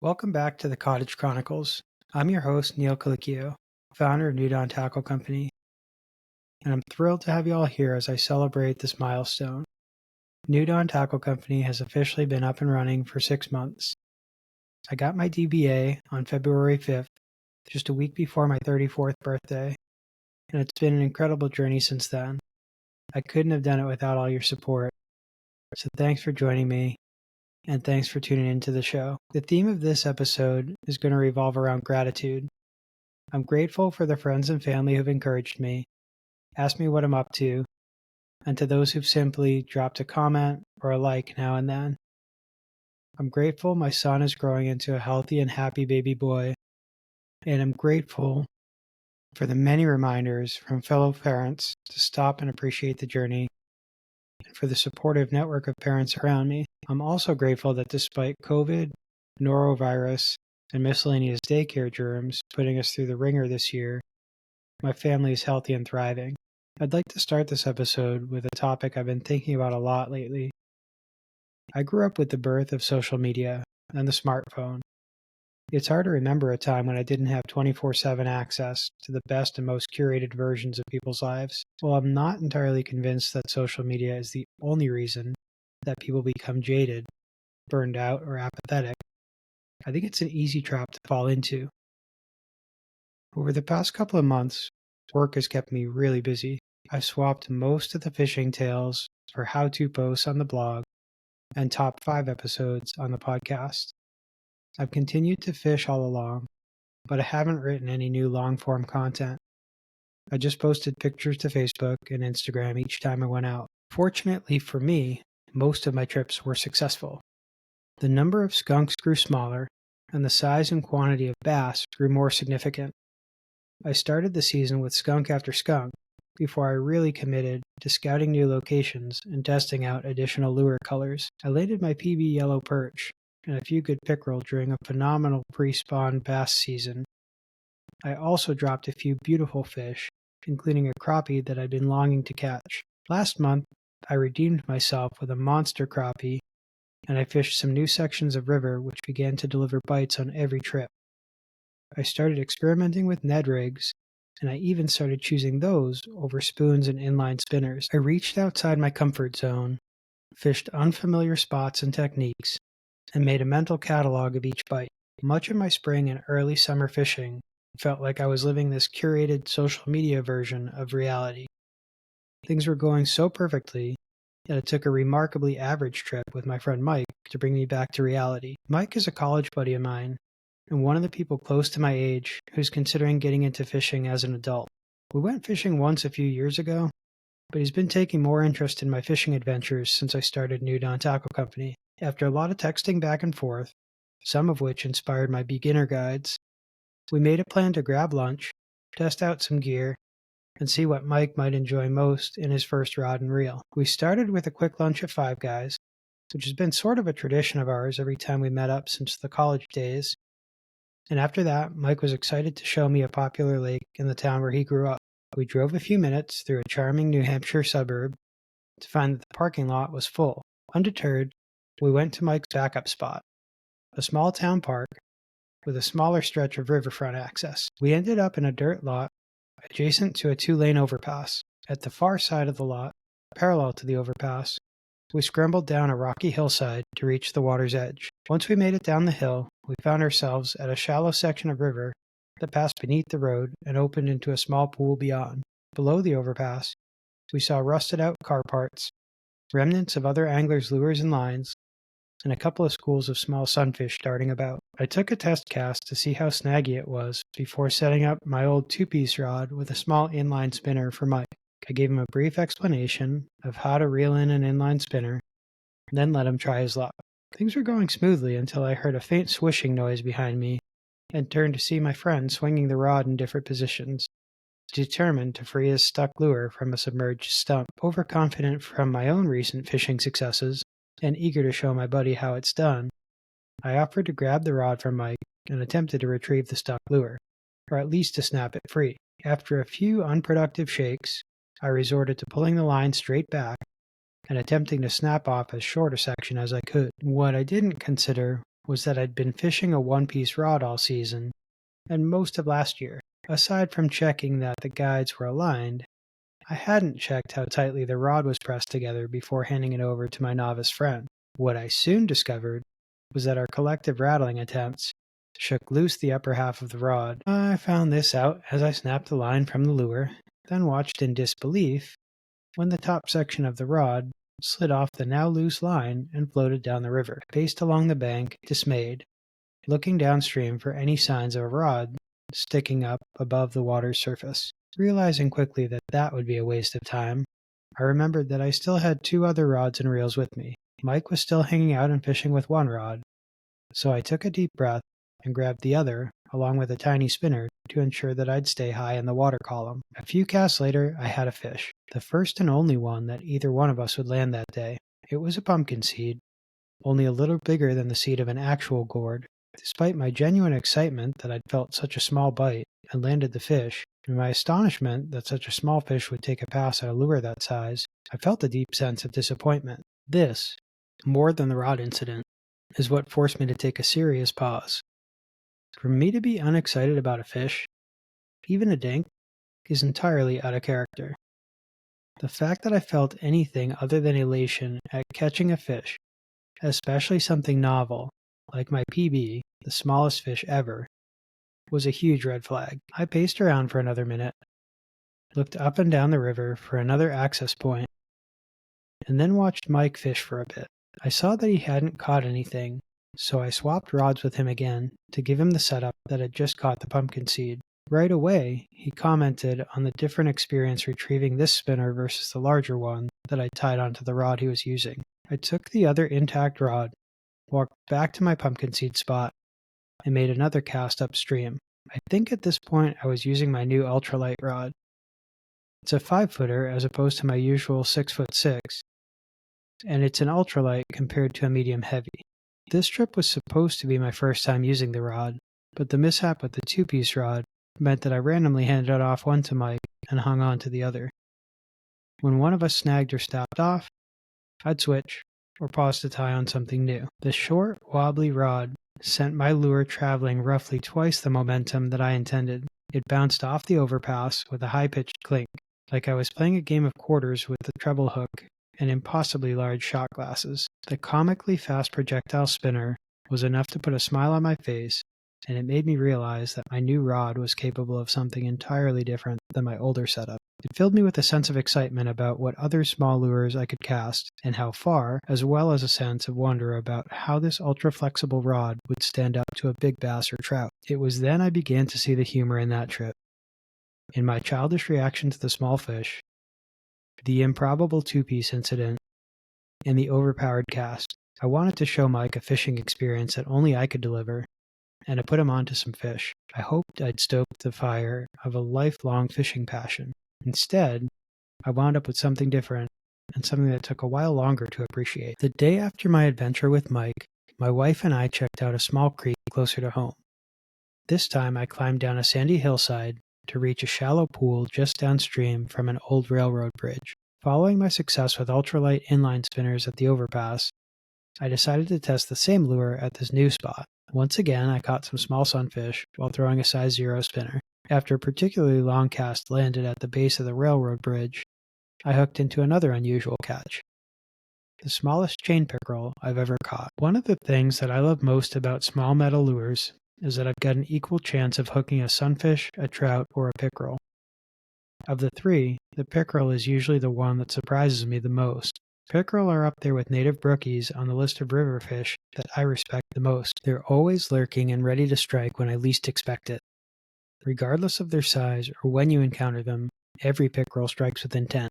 Welcome back to the Cottage Chronicles. I'm your host, Neil Colicchio, founder of New Dawn Tackle Company, and I'm thrilled to have you all here as I celebrate this milestone. New Dawn Tackle Company has officially been up and running for 6 months. I got my DBA on February 5th, just a week before my 34th birthday, and it's been an incredible journey since then. I couldn't have done it without all your support, so thanks for joining me. And thanks for tuning into the show. The theme of this episode is going to revolve around gratitude. I'm grateful for the friends and family who've encouraged me, asked me what I'm up to, and to those who've simply dropped a comment or a like now and then. I'm grateful my son is growing into a healthy and happy baby boy, and I'm grateful for the many reminders from fellow parents to stop and appreciate the journey, and for the supportive network of parents around me. I'm also grateful that despite COVID, norovirus, and miscellaneous daycare germs putting us through the ringer this year, my family is healthy and thriving. I'd like to start this episode with a topic I've been thinking about a lot lately. I grew up with the birth of social media and the smartphone. It's hard to remember a time when I didn't have 24/7 access to the best and most curated versions of people's lives. While I'm not entirely convinced that social media is the only reason that people become jaded, burned out, or apathetic, I think it's an easy trap to fall into. Over the past couple of months, work has kept me really busy. I've swapped most of the fishing tales for how-to posts on the blog and top 5 episodes on the podcast. I've continued to fish all along, but I haven't written any new long-form content. I just posted pictures to Facebook and Instagram each time I went out. Fortunately for me, most of my trips were successful. The number of skunks grew smaller, and the size and quantity of bass grew more significant. I started the season with skunk after skunk before I really committed to scouting new locations and testing out additional lure colors. I landed my PB yellow perch and a few good pickerel during a phenomenal pre-spawn bass season. I also dropped a few beautiful fish, including a crappie that I'd been longing to catch. Last month, I redeemed myself with a monster crappie, and I fished some new sections of river which began to deliver bites on every trip. I started experimenting with Ned rigs, and I even started choosing those over spoons and inline spinners. I reached outside my comfort zone, fished unfamiliar spots and techniques, and made a mental catalog of each bite. Much of my spring and early summer fishing felt like I was living this curated social media version of reality. Things were going so perfectly that it took a remarkably average trip with my friend Mike to bring me back to reality. Mike is a college buddy of mine, and one of the people close to my age who's considering getting into fishing as an adult. We went fishing once a few years ago, but he's been taking more interest in my fishing adventures since I started New Dawn Tackle Company. After a lot of texting back and forth, some of which inspired my beginner guides, we made a plan to grab lunch, test out some gear, and see what Mike might enjoy most in his first rod and reel. We started with a quick lunch at Five Guys, which has been sort of a tradition of ours every time we met up since the college days. And after that, Mike was excited to show me a popular lake in the town where he grew up. We drove a few minutes through a charming New Hampshire suburb to find that the parking lot was full. Undeterred, we went to Mike's backup spot, a small town park with a smaller stretch of riverfront access. We ended up in a dirt lot adjacent to a 2-lane overpass. At the far side of the lot, parallel to the overpass, we scrambled down a rocky hillside to reach the water's edge. Once we made it down the hill, we found ourselves at a shallow section of river that passed beneath the road and opened into a small pool beyond. Below the overpass, we saw rusted-out car parts, remnants of other anglers' lures and lines, and a couple of schools of small sunfish darting about. I took a test cast to see how snaggy it was before setting up my old 2-piece rod with a small inline spinner for Mike. I gave him a brief explanation of how to reel in an inline spinner, and then let him try his luck. Things were going smoothly until I heard a faint swishing noise behind me and turned to see my friend swinging the rod in different positions, determined to free his stuck lure from a submerged stump. Overconfident from my own recent fishing successes, and eager to show my buddy how it's done, I offered to grab the rod from Mike and attempted to retrieve the stuck lure, or at least to snap it free. After a few unproductive shakes, I resorted to pulling the line straight back and attempting to snap off as short a section as I could. What I didn't consider was that I'd been fishing a one-piece rod all season and most of last year. Aside from checking that the guides were aligned, I hadn't checked how tightly the rod was pressed together before handing it over to my novice friend. What I soon discovered was that our collective rattling attempts shook loose the upper half of the rod. I found this out as I snapped the line from the lure, then watched in disbelief when the top section of the rod slid off the now loose line and floated down the river. I paced along the bank, dismayed, looking downstream for any signs of a rod sticking up above the water's surface. Realizing quickly that that would be a waste of time, I remembered that I still had 2 other rods and reels with me. Mike was still hanging out and fishing with one rod, so I took a deep breath and grabbed the other, along with a tiny spinner, to ensure that I'd stay high in the water column. A few casts later, I had a fish, the first and only one that either one of us would land that day. It was a pumpkin seed, only a little bigger than the seed of an actual gourd. Despite my genuine excitement that I'd felt such a small bite and landed the fish, and my astonishment that such a small fish would take a pass at a lure that size, I felt a deep sense of disappointment. This, more than the rod incident, is what forced me to take a serious pause. For me to be unexcited about a fish, even a dink, is entirely out of character. The fact that I felt anything other than elation at catching a fish, especially something novel, like my PB, the smallest fish ever, was a huge red flag. I paced around for another minute, looked up and down the river for another access point, and then watched Mike fish for a bit. I saw that he hadn't caught anything, so I swapped rods with him again to give him the setup that had just caught the pumpkin seed. Right away, he commented on the different experience retrieving this spinner versus the larger one that I tied onto the rod he was using. I took the other intact rod, walked back to my pumpkin seed spot, and made another cast upstream. I think at this point I was using my new ultralight rod. It's a 5-footer as opposed to my usual 6'6", and it's an ultralight compared to a medium heavy. This trip was supposed to be my first time using the rod, but the mishap with the 2-piece rod meant that I randomly handed off one to Mike and hung on to the other. When one of us snagged or stopped off, I'd switch or pause to tie on something new. The short, wobbly rod sent my lure traveling roughly twice the momentum that I intended. It bounced off the overpass with a high-pitched clink, like I was playing a game of quarters with the treble hook and impossibly large shot glasses. The comically fast projectile spinner was enough to put a smile on my face, and it made me realize that my new rod was capable of something entirely different than my older setup. It filled me with a sense of excitement about what other small lures I could cast and how far, as well as a sense of wonder about how this ultra-flexible rod would stand up to a big bass or trout. It was then I began to see the humor in that trip. In my childish reaction to the small fish, the improbable 2-piece incident, and the overpowered cast, I wanted to show Mike a fishing experience that only I could deliver, and to put him onto some fish. I hoped I'd stoked the fire of a lifelong fishing passion. Instead, I wound up with something different, and something that took a while longer to appreciate. The day after my adventure with Mike, my wife and I checked out a small creek closer to home. This time I climbed down a sandy hillside to reach a shallow pool just downstream from an old railroad bridge. Following my success with ultralight inline spinners at the overpass, I decided to test the same lure at this new spot. Once again, I caught some small sunfish while throwing a size 0 spinner. After a particularly long cast landed at the base of the railroad bridge, I hooked into another unusual catch. The smallest chain pickerel I've ever caught. One of the things that I love most about small metal lures is that I've got an equal chance of hooking a sunfish, a trout, or a pickerel. Of the 3, the pickerel is usually the one that surprises me the most. Pickerel are up there with native brookies on the list of river fish that I respect the most. They're always lurking and ready to strike when I least expect it. Regardless of their size or when you encounter them, every pickerel strikes with intent.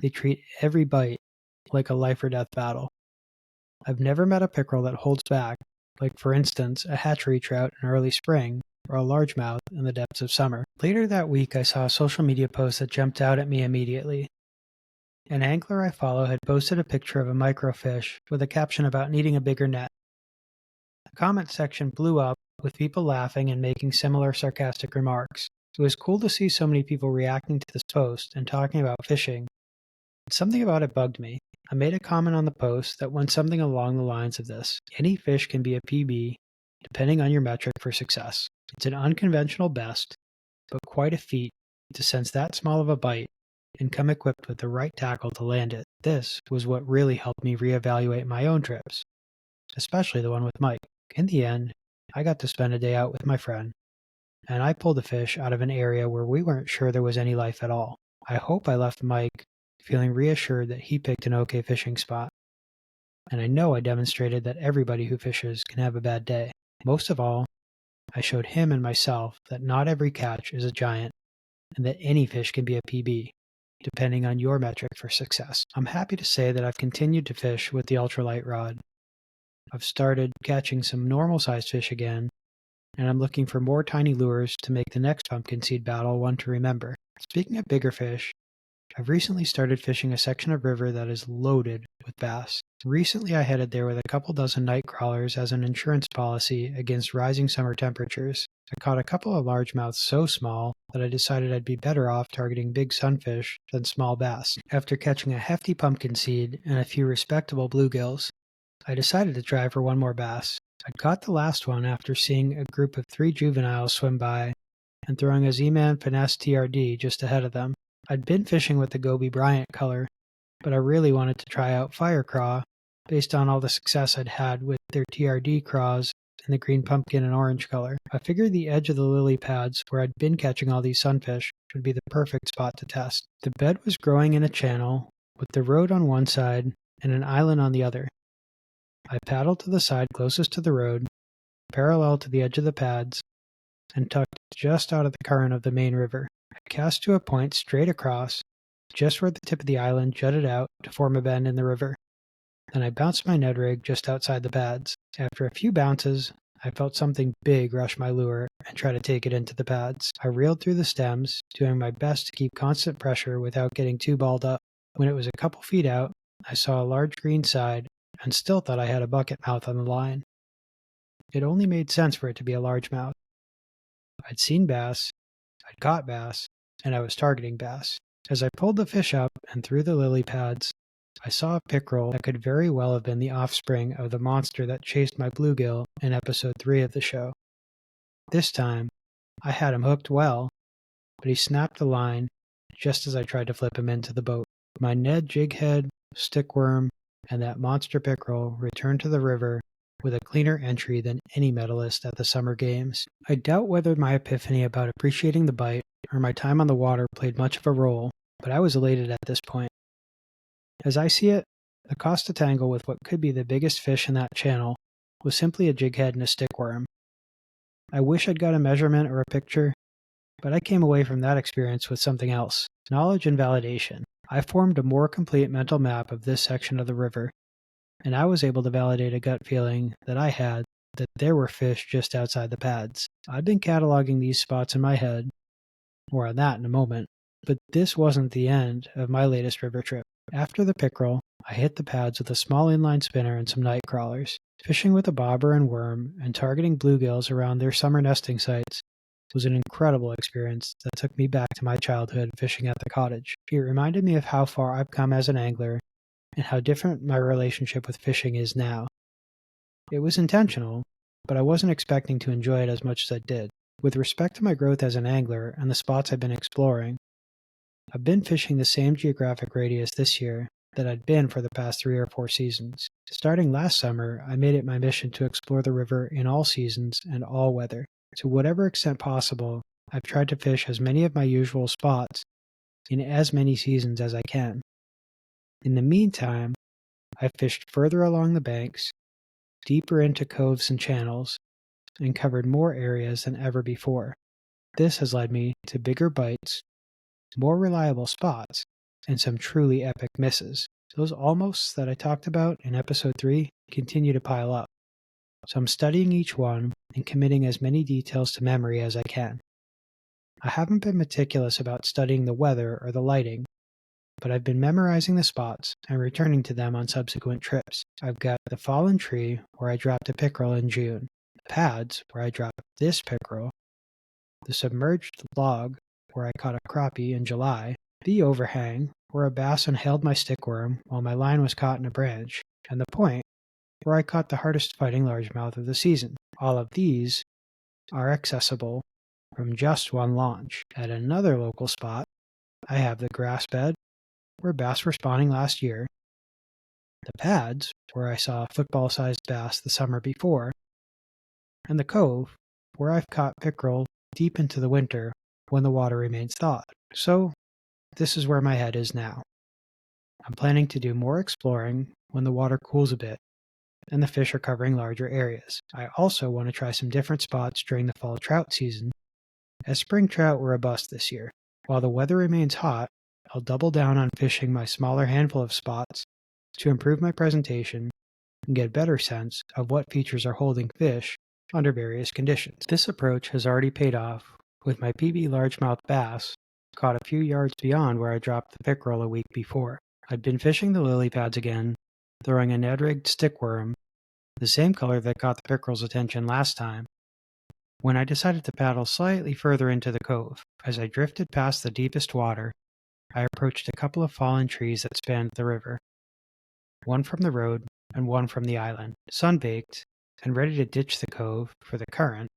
They treat every bite like a life-or-death battle. I've never met a pickerel that holds back, like for instance a hatchery trout in early spring or a largemouth in the depths of summer. Later that week I saw a social media post that jumped out at me immediately. An angler I follow had posted a picture of a microfish with a caption about needing a bigger net. The comment section blew up with people laughing and making similar sarcastic remarks. It was cool to see so many people reacting to this post and talking about fishing, but something about it bugged me. I made a comment on the post that went something along the lines of this: any fish can be a PB, depending on your metric for success. It's an unconventional best, but quite a feat to sense that small of a bite and come equipped with the right tackle to land it. This was what really helped me reevaluate my own trips, especially the one with Mike. In the end, I got to spend a day out with my friend, and I pulled a fish out of an area where we weren't sure there was any life at all. I hope I left Mike feeling reassured that he picked an okay fishing spot, and I know I demonstrated that everybody who fishes can have a bad day. Most of all, I showed him and myself that not every catch is a giant, and that any fish can be a PB, depending on your metric for success. I'm happy to say that I've continued to fish with the ultralight rod. I've started catching some normal-sized fish again, and I'm looking for more tiny lures to make the next pumpkin seed battle one to remember. Speaking of bigger fish, I've recently started fishing a section of river that is loaded with bass. Recently I headed there with a couple dozen night crawlers as an insurance policy against rising summer temperatures. I caught a couple of largemouths so small that I decided I'd be better off targeting big sunfish than small bass. After catching a hefty pumpkin seed and a few respectable bluegills, I decided to try for one more bass. I caught the last one after seeing a group of 3 juveniles swim by and throwing a Z-Man Finesse TRD just ahead of them. I'd been fishing with the Goby Bryant color, but I really wanted to try out Fire Craw based on all the success I'd had with their TRD craws in the green pumpkin and orange color. I figured the edge of the lily pads where I'd been catching all these sunfish would be the perfect spot to test. The bed was growing in a channel with the road on one side and an island on the other. I paddled to the side closest to the road, parallel to the edge of the pads, and tucked just out of the current of the main river. I cast to a point straight across, just where the tip of the island jutted out to form a bend in the river. Then I bounced my Ned rig just outside the pads. After a few bounces, I felt something big rush my lure and try to take it into the pads. I reeled through the stems, doing my best to keep constant pressure without getting too balled up. When it was a couple feet out, I saw a large green side and still thought I had a bucket mouth on the line. It only made sense for it to be a largemouth. I'd seen bass, I'd caught bass, and I was targeting bass. As I pulled the fish up and through the lily pads, I saw a pickerel that could very well have been the offspring of the monster that chased my bluegill in episode 3 of the show. This time, I had him hooked well, but he snapped the line just as I tried to flip him into the boat. My Ned jighead, stickworm, and that monster pickerel returned to the river with a cleaner entry than any medalist at the Summer Games. I doubt whether my epiphany about appreciating the bite or my time on the water played much of a role, but I was elated at this point. As I see it, the cost to tangle with what could be the biggest fish in that channel was simply a jighead and a stickworm. I wish I'd got a measurement or a picture, but I came away from that experience with something else: knowledge and validation. I formed a more complete mental map of this section of the river, and I was able to validate a gut feeling that I had that there were fish just outside the pads. I've been cataloging these spots in my head, more on that in a moment, but this wasn't the end of my latest river trip. After the pickerel, I hit the pads with a small inline spinner and some night crawlers. Fishing with a bobber and worm and targeting bluegills around their summer nesting sites was an incredible experience that took me back to my childhood fishing at the cottage. It reminded me of how far I've come as an angler and how different my relationship with fishing is now. It was intentional, but I wasn't expecting to enjoy it as much as I did. With respect to my growth as an angler and the spots I've been exploring, I've been fishing the same geographic radius this year that I'd been for the past 3 or 4 seasons. Starting last summer, I made it my mission to explore the river in all seasons and all weather. To whatever extent possible, I've tried to fish as many of my usual spots in as many seasons as I can. In the meantime, I've fished further along the banks, deeper into coves and channels, and covered more areas than ever before. This has led me to bigger bites, more reliable spots, and some truly epic misses. Those almosts that I talked about in episode 3 continue to pile up, so I'm studying each one and committing as many details to memory as I can. I haven't been meticulous about studying the weather or the lighting, but I've been memorizing the spots and returning to them on subsequent trips. I've got the fallen tree where I dropped a pickerel in June, the pads where I dropped this pickerel, the submerged log where I caught a crappie in July, the overhang where a bass inhaled my stickworm while my line was caught in a branch, and the point, where I caught the hardest fighting largemouth of the season. All of these are accessible from just one launch. At another local spot, I have the grass bed, where bass were spawning last year, the pads, where I saw a football-sized bass the summer before, and the cove, where I've caught pickerel deep into the winter when the water remains thawed. So, this is where my head is now. I'm planning to do more exploring when the water cools a bit and the fish are covering larger areas. I also want to try some different spots during the fall trout season, as spring trout were a bust this year. While the weather remains hot, I'll double down on fishing my smaller handful of spots to improve my presentation and get a better sense of what features are holding fish under various conditions. This approach has already paid off with my PB largemouth bass caught a few yards beyond where I dropped the pickerel a week before. I'd been fishing the lily pads again, throwing a Ned-rigged stickworm, the same color that caught the pickerel's attention last time, when I decided to paddle slightly further into the cove. As I drifted past the deepest water, I approached a couple of fallen trees that spanned the river, one from the road and one from the island. Sun-baked and ready to ditch the cove for the current,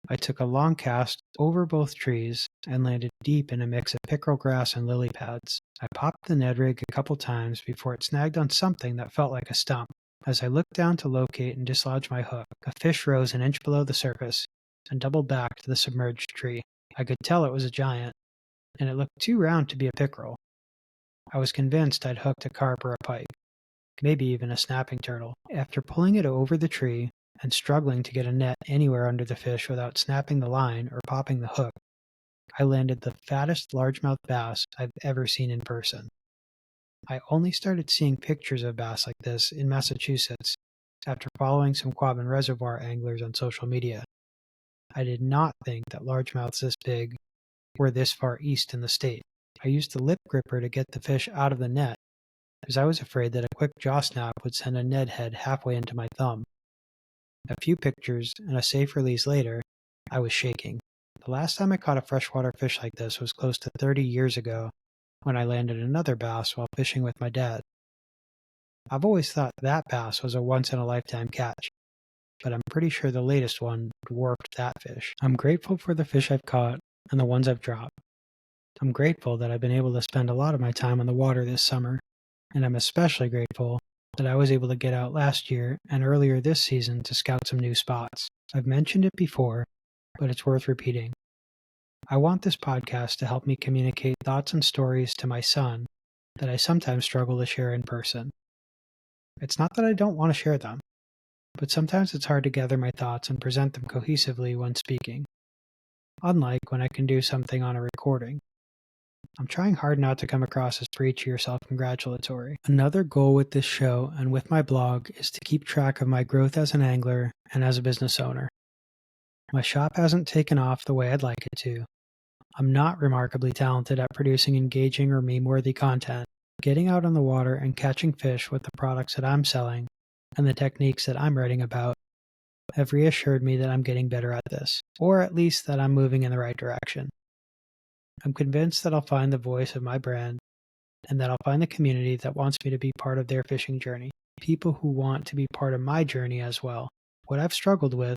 I took a long cast over both trees and landed deep in a mix of pickerel grass and lily pads. I popped the Ned rig a couple times before it snagged on something that felt like a stump. As I looked down to locate and dislodge my hook, a fish rose an inch below the surface and doubled back to the submerged tree. I could tell it was a giant, and it looked too round to be a pickerel. I was convinced I'd hooked a carp or a pike, maybe even a snapping turtle. After pulling it over the tree and struggling to get a net anywhere under the fish without snapping the line or popping the hook, I landed the fattest largemouth bass I've ever seen in person. I only started seeing pictures of bass like this in Massachusetts after following some Quabbin Reservoir anglers on social media. I did not think that largemouths this big were this far east in the state. I used the lip gripper to get the fish out of the net, as I was afraid that a quick jaw snap would send a Ned head halfway into my thumb. A few pictures and a safe release later, I was shaking. The last time I caught a freshwater fish like this was close to 30 years ago, when I landed another bass while fishing with my dad. I've always thought that bass was a once-in-a-lifetime catch, but I'm pretty sure the latest one dwarfed that fish. I'm grateful for the fish I've caught and the ones I've dropped. I'm grateful that I've been able to spend a lot of my time on the water this summer, and I'm especially grateful that I was able to get out last year and earlier this season to scout some new spots. I've mentioned it before, but it's worth repeating. I want this podcast to help me communicate thoughts and stories to my son that I sometimes struggle to share in person. It's not that I don't want to share them, but sometimes it's hard to gather my thoughts and present them cohesively when speaking, unlike when I can do something on a recording. I'm trying hard not to come across as preachy or self-congratulatory. Another goal with this show and with my blog is to keep track of my growth as an angler and as a business owner. My shop hasn't taken off the way I'd like it to. I'm not remarkably talented at producing engaging or meme-worthy content. Getting out on the water and catching fish with the products that I'm selling and the techniques that I'm writing about have reassured me that I'm getting better at this, or at least that I'm moving in the right direction. I'm convinced that I'll find the voice of my brand and that I'll find the community that wants me to be part of their fishing journey, people who want to be part of my journey as well. What I've struggled with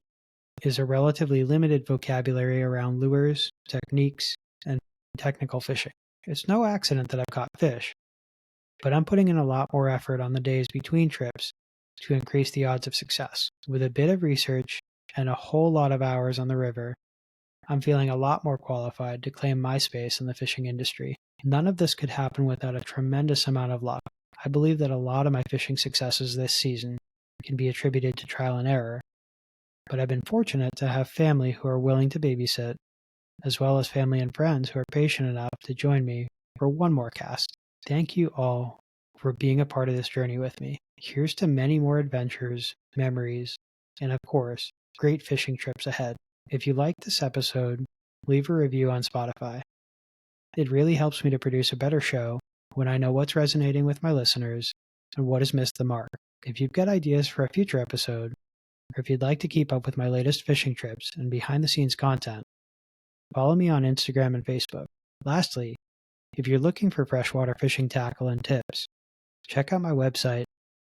is a relatively limited vocabulary around lures, techniques, and technical fishing. It's no accident that I've caught fish, but I'm putting in a lot more effort on the days between trips to increase the odds of success. With a bit of research and a whole lot of hours on the river, I'm feeling a lot more qualified to claim my space in the fishing industry. None of this could happen without a tremendous amount of luck. I believe that a lot of my fishing successes this season can be attributed to trial and error, but I've been fortunate to have family who are willing to babysit, as well as family and friends who are patient enough to join me for one more cast. Thank you all for being a part of this journey with me. Here's to many more adventures, memories, and of course, great fishing trips ahead. If you liked this episode, leave a review on Spotify. It really helps me to produce a better show when I know what's resonating with my listeners and what has missed the mark. If you've got ideas for a future episode, or if you'd like to keep up with my latest fishing trips and behind-the-scenes content, follow me on Instagram and Facebook. Lastly, If you're looking for freshwater fishing tackle and tips, check out my website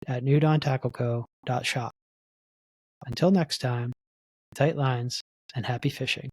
at newdawntackleco.shop. Until next time, tight lines and happy fishing.